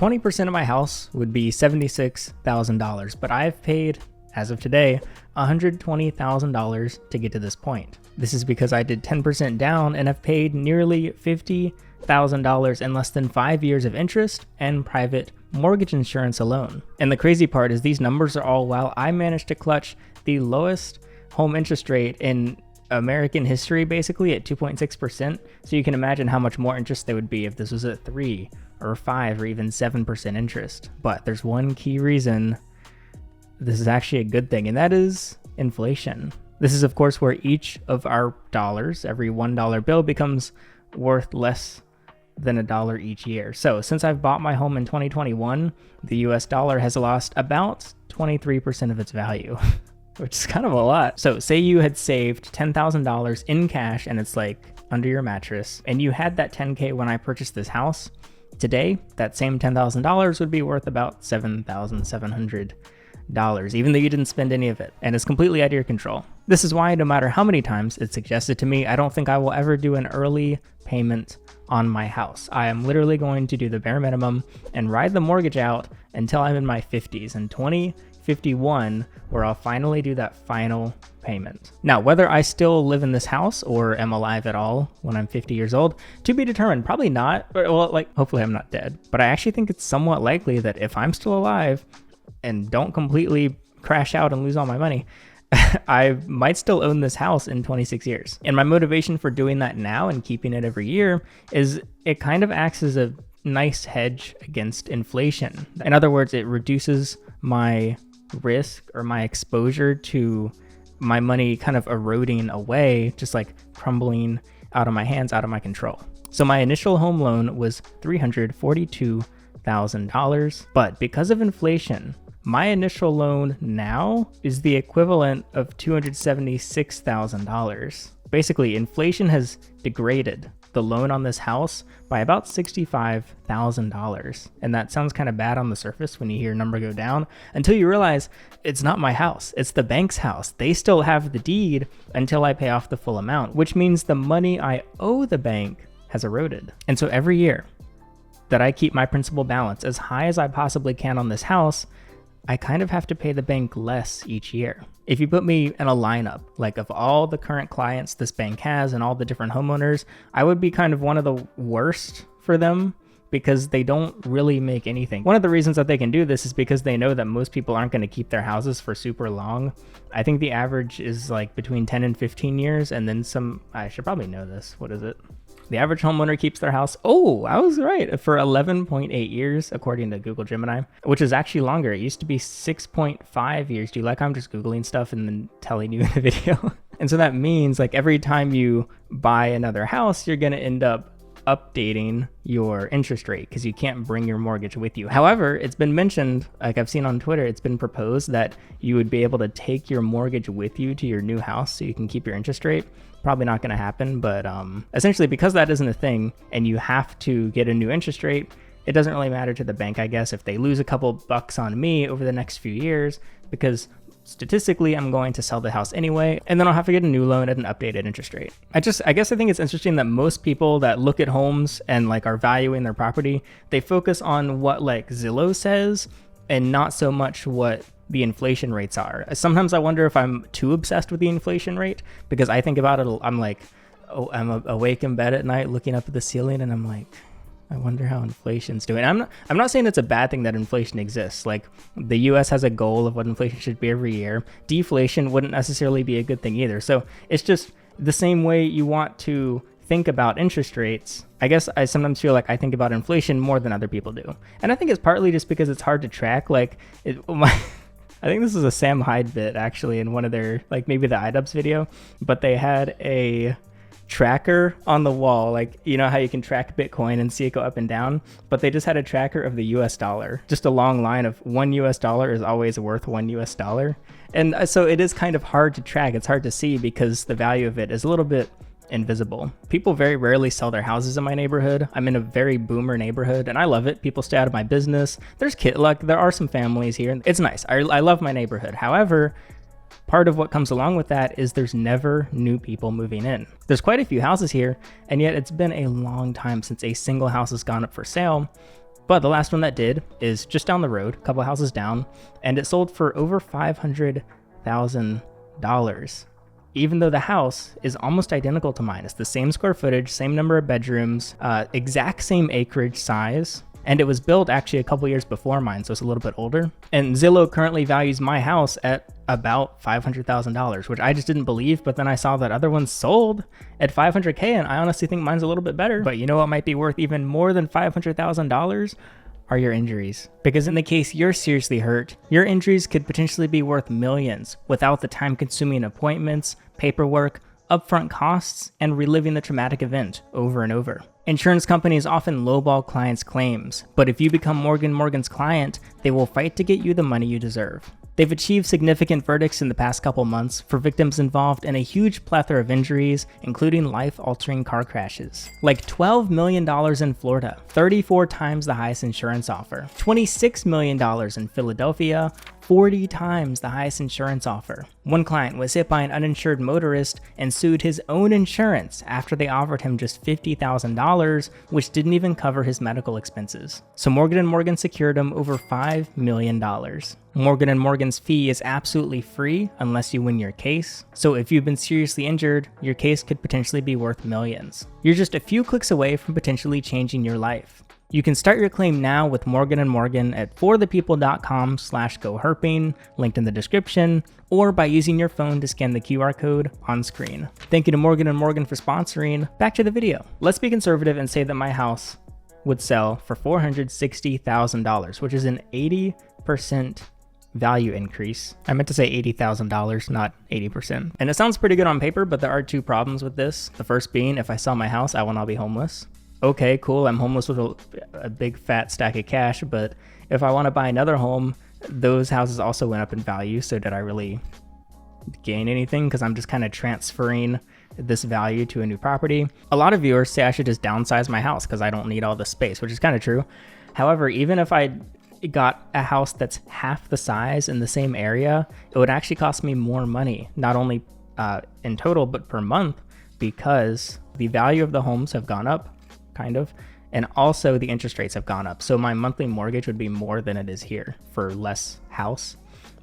20% of my house would be $76,000, but I've paid, as of today, $120,000 to get to this point. This is because I did 10% down and have paid nearly $50,000 in less than 5 years of interest and private mortgage insurance alone. And the crazy part is these numbers are all while I managed to clutch the lowest home interest rate in American history, basically at 2.6%. So you can imagine how much more interest there would be if this was at 3 or 5 or even 7% interest. But there's one key reason this is actually a good thing, and that is inflation. This is, of course, where each of our dollars, every $1 bill, becomes worth less than $1 each year. So since I've bought my home in 2021, the US dollar has lost about 23% of its value, which is kind of a lot. So say you had saved $10,000 in cash and it's like under your mattress, and you had that 10K when I purchased this house. Today, that same $10,000 would be worth about $7,700, even though you didn't spend any of it, and it's completely out of your control. This is why no matter how many times it's suggested to me, I don't think I will ever do an early payment on my house. I am literally going to do the bare minimum and ride the mortgage out until I'm in my 50s, and 2051, where I'll finally do that final payment. Now, whether I still live in this house or am alive at all when I'm 50 years old, to be determined. Probably not, well, like, hopefully I'm not dead, but I actually think it's somewhat likely that if I'm still alive and don't completely crash out and lose all my money, I might still own this house in 26 years. And my motivation for doing that now and keeping it every year is it kind of acts as a nice hedge against inflation. In other words, it reduces my risk or my exposure to my money kind of eroding away, just like crumbling out of my hands, out of my control. So my initial home loan was $342,000, but because of inflation, my initial loan now is the equivalent of $276,000. Basically, inflation has degraded the loan on this house by about $65,000. And that sounds kind of bad on the surface when you hear a number go down, until you realize it's not my house, it's the bank's house. They still have the deed until I pay off the full amount, which means the money I owe the bank has eroded. And so every year that I keep my principal balance as high as I possibly can on this house, I kind of have to pay the bank less each year. If you put me in a lineup, like of all the current clients this bank has and all the different homeowners, I would be kind of one of the worst for them because they don't really make anything. One of the reasons that they can do this is because they know that most people aren't going to keep their houses for super long. I think the average is like between 10 and 15 years, and then some, I should probably know this. What is it? The average homeowner keeps their house, oh, I was right, for 11.8 years, according to Google Gemini, which is actually longer. It used to be 6.5 years. Do you like how I'm just Googling stuff and then telling you in the video? And so that means like every time you buy another house, you're going to end up updating your interest rate because you can't bring your mortgage with you. However, it's been mentioned, like I've seen on Twitter, it's been proposed that you would be able to take your mortgage with you to your new house so you can keep your interest rate. Probably not going to happen, but essentially because that isn't a thing and you have to get a new interest rate, it doesn't really matter to the bank, I guess, if they lose a couple bucks on me over the next few years, because statistically I'm going to sell the house anyway, and then I'll have to get a new loan at an updated interest rate. I guess I think it's interesting that most people that look at homes and like are valuing their property, they focus on what like Zillow says and not so much what the inflation rates are. Sometimes I wonder if I'm too obsessed with the inflation rate, because I think about it, I'm like, oh, I'm awake in bed at night looking up at the ceiling and I'm like, I wonder how inflation's doing. I'm not saying it's a bad thing that inflation exists. Like the US has a goal of what inflation should be every year. Deflation wouldn't necessarily be a good thing either. So it's just the same way you want to think about interest rates. I guess I sometimes feel like I think about inflation more than other people do. And I think it's partly just because it's hard to track. Like I think this is a Sam Hyde bit actually in one of their, like maybe the iDubbbz video, but they had a tracker on the wall, like you know how you can track Bitcoin and see it go up and down, but they just had a tracker of the US dollar, just a long line of $1 is always worth $1. And so it is kind of hard to track. It's hard to see because the value of it is a little bit invisible. People very rarely sell their houses in my neighborhood. I'm in a very boomer neighborhood and I love it. People stay out of my business. There are some families here. It's nice. I love my neighborhood. However, part of what comes along with that is there's never new people moving in. There's quite a few houses here, and yet it's been a long time since a single house has gone up for sale. But the last one that did is just down the road, a couple houses down, and it sold for over $500,000. Even though the house is almost identical to mine. It's the same square footage, same number of bedrooms, exact same acreage size. And it was built actually a couple years before mine, so it's a little bit older. And Zillow currently values my house at about $500,000, which I just didn't believe, but then I saw that other ones sold at $500K, and I honestly think mine's a little bit better. But you know what might be worth even more than $500,000? Are your injuries. Because in the case you're seriously hurt, your injuries could potentially be worth millions without the time-consuming appointments, paperwork, upfront costs, and reliving the traumatic event over and over. Insurance companies often lowball clients' claims, but if you become Morgan & Morgan's client, they will fight to get you the money you deserve. They've achieved significant verdicts in the past couple months for victims involved in a huge plethora of injuries, including life-altering car crashes. Like $12 million in Florida, 34 times the highest insurance offer. $26 million in Philadelphia, 40 times the highest insurance offer. One client was hit by an uninsured motorist and sued his own insurance after they offered him just $50,000, which didn't even cover his medical expenses. So Morgan & Morgan secured him over $5 million. Morgan & Morgan's fee is absolutely free unless you win your case. So if you've been seriously injured, your case could potentially be worth millions. You're just a few clicks away from potentially changing your life. You can start your claim now with Morgan & Morgan at forthepeople.com/goherping, linked in the description, or by using your phone to scan the QR code on screen. Thank you to Morgan & Morgan for sponsoring. Back to the video. Let's be conservative and say that my house would sell for $460,000, which is an 80% value increase. I meant to say $80,000, not 80%. And it sounds pretty good on paper, but there are two problems with this. The first being, if I sell my house, I will not be homeless. Okay, cool, I'm homeless with a big fat stack of cash, but if I want to buy another home, those houses also went up in value, so did I really gain anything? Because I'm just kind of transferring this value to a new property. A lot of viewers say I should just downsize my house because I don't need all the space, which is kind of true. However, even if I got a house that's half the size in the same area, it would actually cost me more money, not only in total, but per month, because the value of the homes have gone up, kind of, and also the interest rates have gone up. So my monthly mortgage would be more than it is here for less house.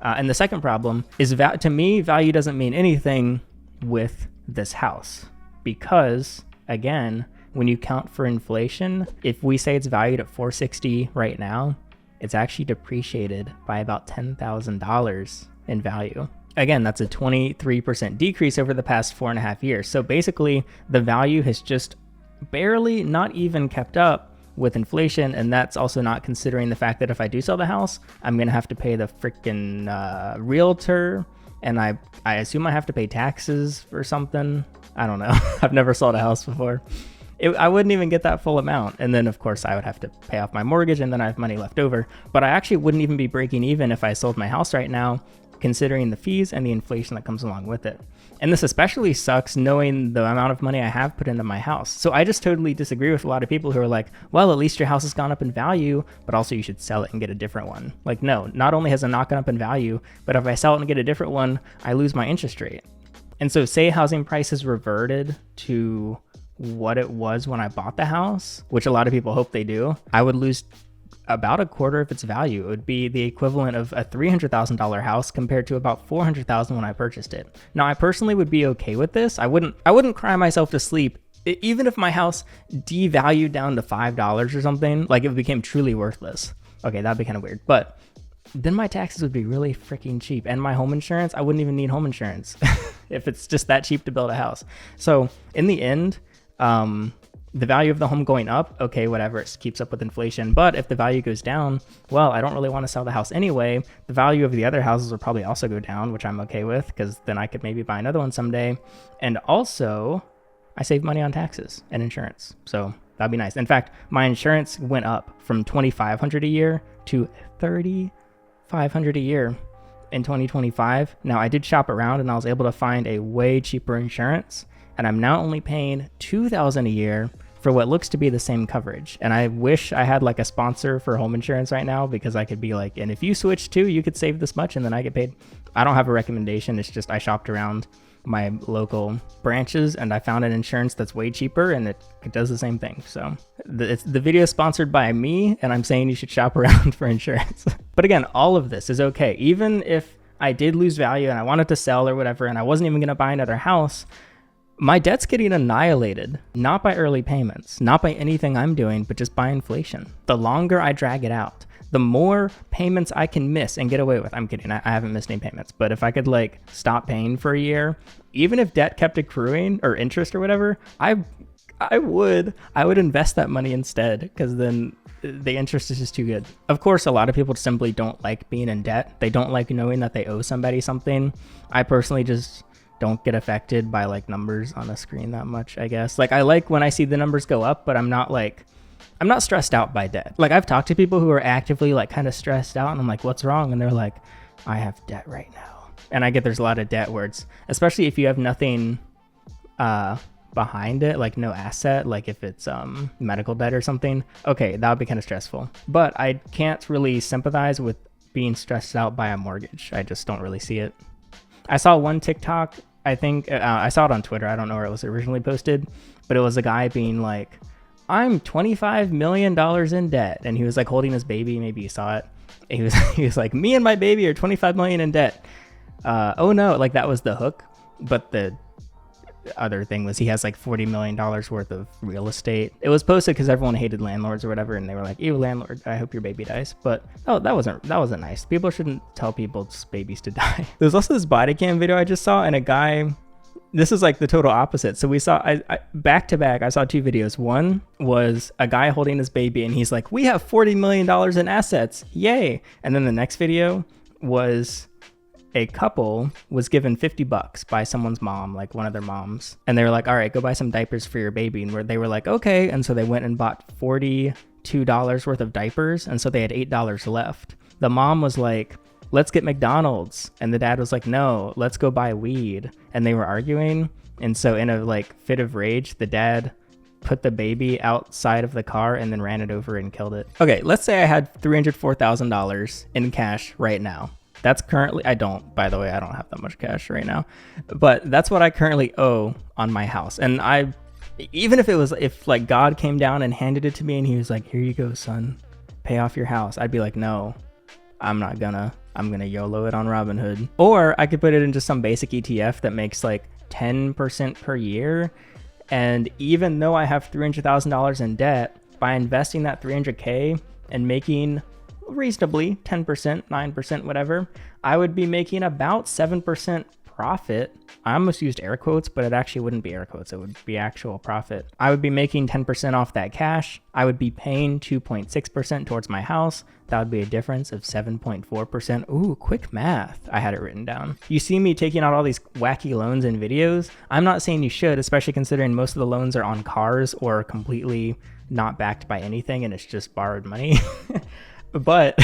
And the second problem is, to me, value doesn't mean anything with this house, because again, when you count for inflation, if we say it's valued at $460 right now, it's actually depreciated by about $10,000 in value. Again, that's a 23% decrease over the past 4.5 years. So basically, the value has just barely, not even kept up with inflation, and that's also not considering the fact that if I do sell the house, I'm gonna have to pay the freaking realtor, and I assume I have to pay taxes or something. I don't know. I've never sold a house before. I wouldn't even get that full amount, and then of course I would have to pay off my mortgage, and then I have money left over. But I actually wouldn't even be breaking even if I sold my house right now, considering the fees and the inflation that comes along with it. And this especially sucks knowing the amount of money I have put into my house. So I just totally disagree with a lot of people who are like, well, at least your house has gone up in value, but also you should sell it and get a different one. Like, no, not only has it not gone up in value, but if I sell it and get a different one, I lose my interest rate. And so say housing prices reverted to what it was when I bought the house, which a lot of people hope they do, I would lose about a quarter of its value. It would be the equivalent of a $300,000 house compared to about $400,000 when I purchased it. Now, I personally would be okay with this. I wouldn't cry myself to sleep even if my house devalued down to $5 or something, like it became truly worthless. Okay, that'd be kind of weird, but then my taxes would be really freaking cheap, and my home insurance, I wouldn't even need home insurance if it's just that cheap to build a house. So in the end, the value of the home going up, okay, whatever, it keeps up with inflation. But if the value goes down, well, I don't really want to sell the house anyway. The value of the other houses will probably also go down, which I'm okay with, because then I could maybe buy another one someday. And also, I save money on taxes and insurance. So that'd be nice. In fact, my insurance went up from $2,500 a year to $3,500 a year in 2025. Now, I did shop around and I was able to find a way cheaper insurance, and I'm now only paying $2,000 a year for what looks to be the same coverage. And I wish I had like a sponsor for home insurance right now, because I could be like, and if you switch to, you could save this much and then I get paid. I don't have a recommendation. It's just I shopped around my local branches and I found an insurance that's way cheaper and it does the same thing. So the video is sponsored by me and I'm saying you should shop around for insurance. But again, all of this is okay. Even if I did lose value and I wanted to sell or whatever, and I wasn't even going to buy another house, my debt's getting annihilated, not by early payments, not by anything I'm doing, but just by inflation. The longer I drag it out, the more payments I can miss and get away with. I'm kidding, I haven't missed any payments, but if I could like stop paying for a year, even if debt kept accruing or interest or whatever, I would invest that money instead, because then the interest is just too good. Of course, a lot of people simply don't like being in debt. They don't like knowing that they owe somebody something. I personally just don't get affected by like numbers on a screen that much, I guess. Like I like when I see the numbers go up, but I'm not stressed out by debt. Like I've talked to people who are actively like kind of stressed out and I'm like, what's wrong? And they're like, I have debt right now. And I get there's a lot of debt words, especially if you have nothing behind it, like no asset, like if it's medical debt or something. Okay, that would be kind of stressful. But I can't really sympathize with being stressed out by a mortgage. I just don't really see it. I saw one TikTok, I think, I saw it on Twitter. I don't know where it was originally posted, but it was a guy being like, I'm $25 million in debt. And he was like holding his baby. Maybe you saw it. He was like, me and my baby are 25 million in debt. Oh no, like that was the hook. But the other thing was he has like $40 million worth of real estate. It was posted because everyone hated landlords or whatever, and they were like, ew, landlord, I hope your baby dies. But oh, that wasn't nice. People shouldn't tell people's babies to die. There's also this body cam video I just saw, and a guy, this is like the total opposite. So we saw, I back to back, I saw two videos. One was a guy holding his baby and he's like, we have $40 million in assets, yay. And then the next video was a couple was given $50 by someone's mom, like one of their moms. And they were like, all right, go buy some diapers for your baby. And they were like, okay. And so they went and bought $42 worth of diapers. And so they had $8 left. The mom was like, let's get McDonald's. And the dad was like, no, let's go buy weed. And they were arguing. And so in a like fit of rage, the dad put the baby outside of the car and then ran it over and killed it. Okay, let's say I had $304,000 in cash right now. That's currently, by the way, I don't have that much cash right now, but that's what I currently owe on my house. And even if like God came down and handed it to me and he was like, here you go, son, pay off your house, I'd be like, no, I'm gonna YOLO it on Robinhood. Or I could put it into some basic ETF that makes like 10% per year. And even though I have $300,000 in debt, by investing that $300K and making reasonably 10%, 9%, whatever, I would be making about 7% profit. I almost used air quotes, but it actually wouldn't be air quotes. It would be actual profit. I would be making 10% off that cash. I would be paying 2.6% towards my house. That would be a difference of 7.4%. Ooh, quick math. I had it written down. You see me taking out all these wacky loans in videos. I'm not saying you should, especially considering most of the loans are on cars or completely not backed by anything and it's just borrowed money. But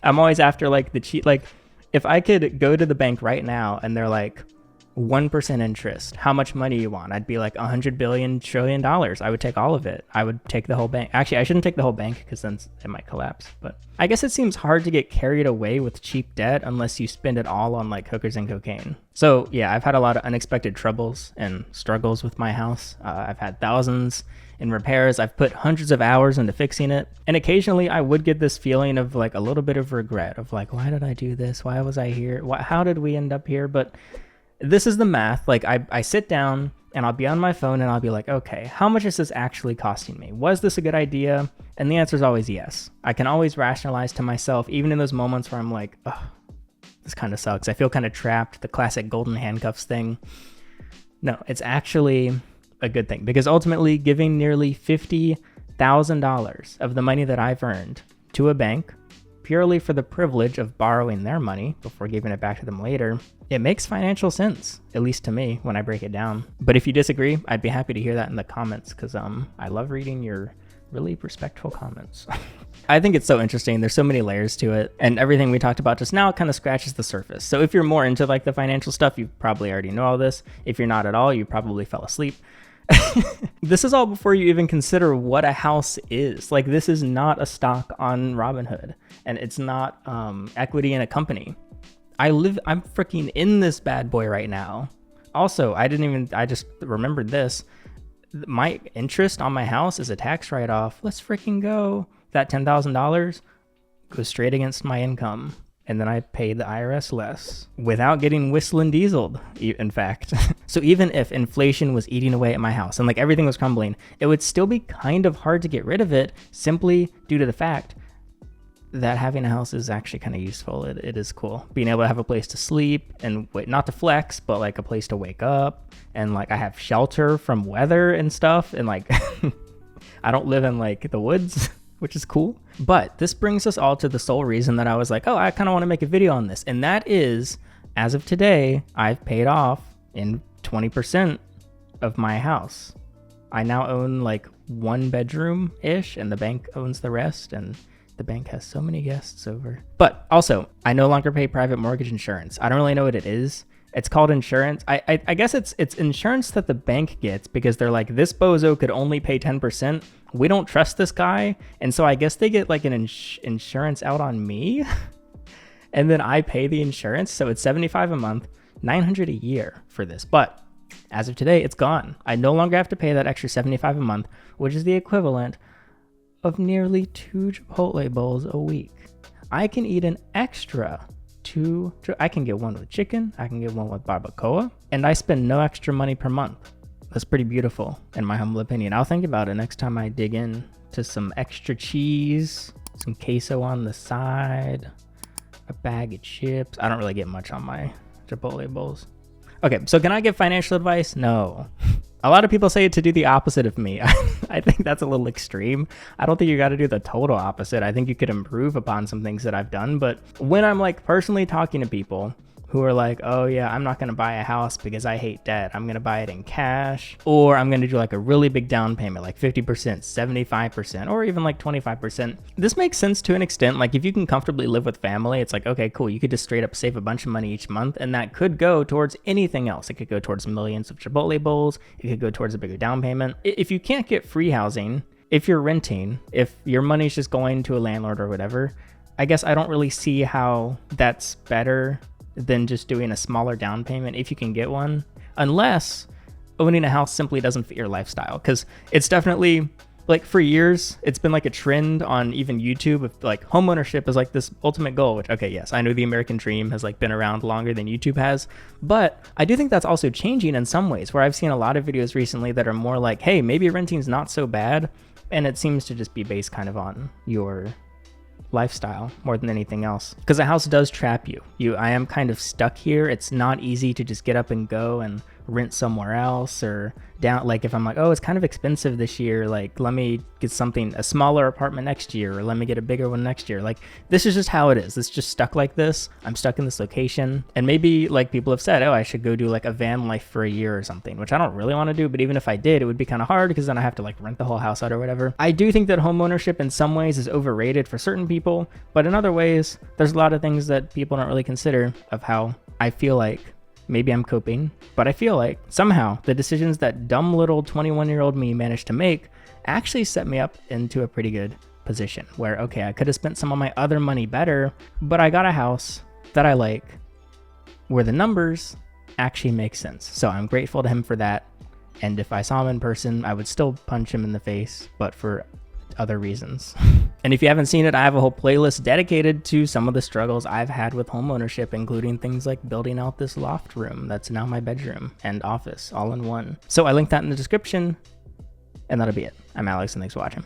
I'm always after like the cheat. Like if I could go to the bank right now and they're like 1% interest, how much money you want? I'd be like $100 billion trillion. I would take all of it. I would take the whole bank. Actually, I shouldn't take the whole bank because then it might collapse. But I guess it seems hard to get carried away with cheap debt unless you spend it all on like hookers and cocaine. So yeah, I've had a lot of unexpected troubles and struggles with my house. I've had thousands in repairs. I've put hundreds of hours into fixing it. And occasionally I would get this feeling of like a little bit of regret of like, why did I do this? Why was I here? How did we end up here? But this is the math. Like I sit down and I'll be on my phone and I'll be like, okay, how much is this actually costing me? Was this a good idea? And the answer is always yes. I can always rationalize to myself, even in those moments where I'm like, oh, this kind of sucks. I feel kind of trapped, the classic golden handcuffs thing. No, it's actually a good thing, because ultimately giving nearly $50,000 of the money that I've earned to a bank purely for the privilege of borrowing their money before giving it back to them later, it makes financial sense, at least to me when I break it down. But if you disagree, I'd be happy to hear that in the comments, because I love reading your really respectful comments. I think it's so interesting. There's so many layers to it, and everything we talked about just now kind of scratches the surface. So if you're more into like the financial stuff, you probably already know all this. If you're not at all, you probably fell asleep. This is all before you even consider what a house is. Like, this is not a stock on Robinhood, and it's not equity in a company. I'm freaking in this bad boy right now Also, I just remembered this. My interest on my house is a tax write-off. Let's freaking go. That $10,000 goes straight against my income. And then I pay the IRS less without getting whistling dieseled, in fact. So even if inflation was eating away at my house and like everything was crumbling, it would still be kind of hard to get rid of it simply due to the fact that having a house is actually kind of useful. It is cool. Being able to have a place to sleep and wait, not to flex, but like a place to wake up. And like I have shelter from weather and stuff. And like I don't live in like the woods, which is cool. But this brings us all to the sole reason that I was like, oh, I kind of want to make a video on this. And that is, as of today, I've paid off in 20% of my house. I now own like 1 bedroom-ish and the bank owns the rest, and the bank has so many guests over. But also, I no longer pay private mortgage insurance. I don't really know what it is. It's called insurance. I guess it's insurance that the bank gets because they're like, this bozo could only pay 10%. We don't trust this guy. And so I guess they get like an insurance out on me. And then I pay the insurance. So it's $75 a month, $900 a year for this. But as of today, it's gone. I no longer have to pay that extra $75 a month, which is the equivalent of nearly 2 Chipotle bowls a week. I can eat an extra 2. I can get one with chicken. I can get one with barbacoa. And I spend no extra money per month. That's pretty beautiful, in my humble opinion. I'll think about it next time I dig in to some extra cheese, some queso on the side, a bag of chips. I don't really get much on my Chipotle bowls. Okay, so can I give financial advice? No. A lot of people say to do the opposite of me. I think that's a little extreme. I don't think you got to do the total opposite. I think you could improve upon some things that I've done. But when I'm like personally talking to people who are like, oh yeah, I'm not going to buy a house because I hate debt. I'm going to buy it in cash, or I'm going to do like a really big down payment, like 50%, 75%, or even like 25%. This makes sense to an extent. Like if you can comfortably live with family, it's like, okay, cool. You could just straight up save a bunch of money each month, and that could go towards anything else. It could go towards millions of Chipotle bowls. It could go towards a bigger down payment. If you can't get free housing, if you're renting, if your money's just going to a landlord or whatever, I guess I don't really see how that's better than just doing a smaller down payment if you can get one, unless owning a house simply doesn't fit your lifestyle. Because it's definitely, like for years, it's been like a trend on even YouTube of like homeownership is like this ultimate goal, which, okay, yes, I know the American dream has like been around longer than YouTube has, but I do think that's also changing in some ways, where I've seen a lot of videos recently that are more like, hey, maybe renting's not so bad, and it seems to just be based kind of on your lifestyle more than anything else, because a house does trap you. I am kind of stuck here. It's not easy to just get up and go and rent somewhere else, or down, like if I'm like, oh, it's kind of expensive this year, like let me get a smaller apartment next year, or let me get a bigger one next year. Like this is just how it is. It's just stuck like this. I'm stuck in this location, and maybe like people have said, oh, I should go do like a van life for a year or something, which I don't really want to do, but even if I did, it would be kind of hard because then I have to like rent the whole house out or whatever. I do think that home ownership in some ways is overrated for certain people, but in other ways, there's a lot of things that people don't really consider of how I feel like maybe I'm coping, but I feel like somehow the decisions that dumb little 21-year-old me managed to make actually set me up into a pretty good position where, okay, I could have spent some of my other money better, but I got a house that I like where the numbers actually make sense. So I'm grateful to him for that. And if I saw him in person, I would still punch him in the face, but for other reasons. And if you haven't seen it, I have a whole playlist dedicated to some of the struggles I've had with homeownership, including things like building out this loft room that's now my bedroom and office all in one. So I linked that in the description, and that'll be it. I'm Alex, and thanks for watching.